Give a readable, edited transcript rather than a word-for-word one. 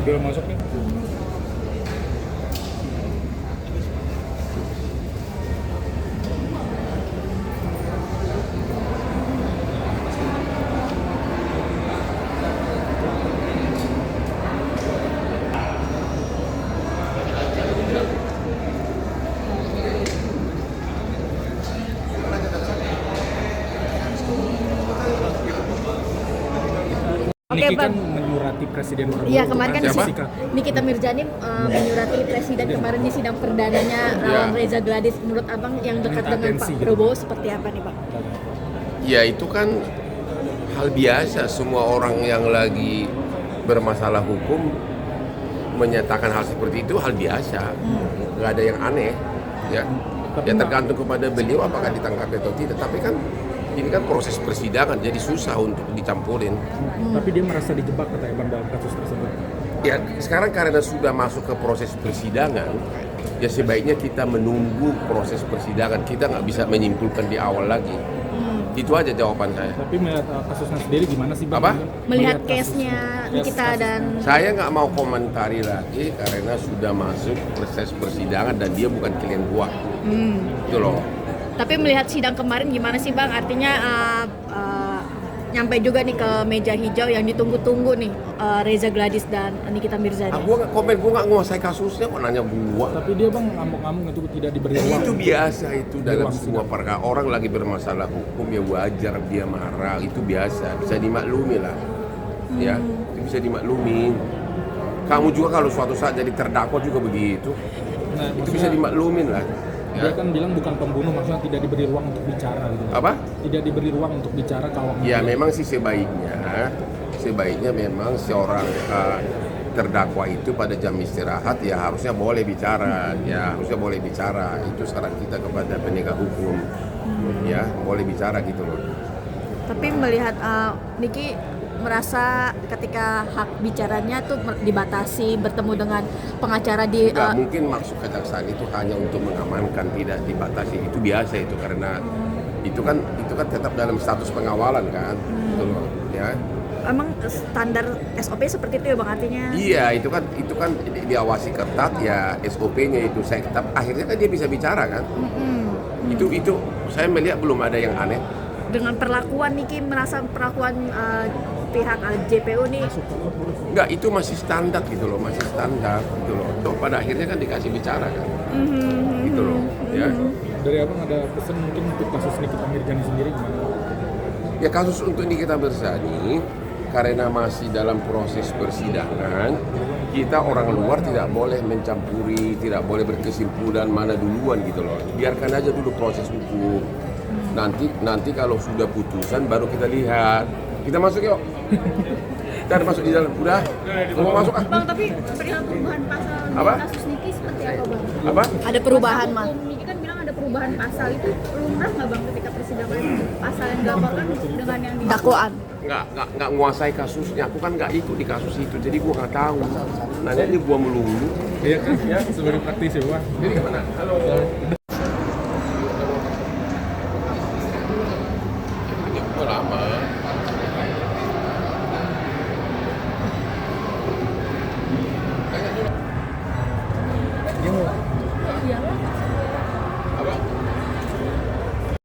Udah masuk nih. Oke, Niki kan Bang. menyurati Presiden Prabowo. Iya, kemarin kan Siapa? Nikita Mirzani menyurati presiden kemarin di sidang perdananya lawan Reza Gladys. Menurut Abang yang dekat Minta dengan Pak atensi gitu. Prabowo seperti apa nih, Bang? Ya itu kan hal biasa, semua orang yang lagi bermasalah hukum menyatakan hal seperti itu hal biasa, nggak ada yang aneh, ya. Ya tergantung kepada beliau apakah ditangkap atau tidak. Tapi kan ini kan proses persidangan, jadi susah untuk dicampurin. Tapi dia merasa dijebak katanya Bang dalam kasus tersebut. Ya sekarang karena sudah masuk ke proses persidangan, ya sebaiknya kita menunggu proses persidangan. Kita nggak bisa menyimpulkan di awal lagi. Itu aja jawaban saya. Tapi melihat kasusnya sendiri gimana sih Bang? Apa? Melihat kasus- case-nya Nikita kasus- dan Saya nggak mau komentari lagi karena sudah masuk proses persidangan dan dia bukan klien gua. Itu loh. Tapi melihat sidang kemarin gimana sih, Bang? Artinya nyampe juga nih ke meja hijau yang ditunggu-tunggu nih Reza Gladys dan Nikita Mirzani. Gua nggak komen, gua nggak nguasai kasusnya, kok nanya gua. Tapi dia Bang ngamuk-ngamuk itu tidak diberi ruang. Itu biasa itu dalam ruang semua perkara. Orang lagi bermasalah hukum ya wajar dia marah, itu biasa, bisa dimaklumi lah. Ya, itu bisa dimaklumi. Kamu juga kalau suatu saat jadi terdakwa juga begitu. Nah, Itu bisa dimaklumin lah. Dia Ya. kan bilang bukan pembunuh, maksudnya tidak diberi ruang untuk bicara gitu. Apa? Tidak diberi ruang untuk bicara kalau Ya memang sih sebaiknya memang seorang terdakwa itu pada jam istirahat ya harusnya boleh bicara, itu saran kita kepada penegak hukum, ya boleh bicara gitu loh. Tapi melihat Niki merasa ketika hak bicaranya tuh dibatasi, bertemu dengan pengacara di Nggak mungkin maksud kejaksaan itu hanya untuk mengamankan, tidak dibatasi, itu biasa itu karena itu kan tetap dalam status pengawalan kan, gitu loh, ya. emang standar SOP seperti itu ya, Bang, artinya? Iya, itu kan diawasi ketat ya SOP-nya itu. Akhirnya kan dia bisa bicara kan. Itu saya melihat belum ada yang aneh. Dengan perlakuan Niki merasa perlakuan pihak JPU nih Enggak, itu masih standar gitu loh, gitu loh. Toh pada akhirnya kan dikasih bicara kan. Gitu loh, ya. Dari Abang ada pesan mungkin untuk kasus Nikita Mirzani sendiri gimana? Ya kasus untuk Nikita Mirzani karena masih dalam proses persidangan, kita orang luar tidak boleh mencampuri, tidak boleh berkesimpulan mana duluan gitu loh. Biarkan aja dulu proses hukum. Nanti kalau sudah putusan baru kita lihat. Kita masuk yuk. Kita masuk di dalam. Udah. Mau masuk ah? Bang, tapi perihal perubahan pasal di Apa? kasus Niki seperti apa, Bang? Apa? ada perubahan, Kuasa Mas. hukum Niki kan bilang ada perubahan pasal, itu lumrah nggak, Bang, ketika persidangan pasal yang dilaporkan dengan yang di Dakwaan. Nggak nguasai kasusnya. Aku kan nggak ikut di kasus itu, jadi gua nggak tahu. Nanya ini gua melulu. Iya kan ya sebagai praktisi Bang. Jadi gimana? Halo. Ini gua lama.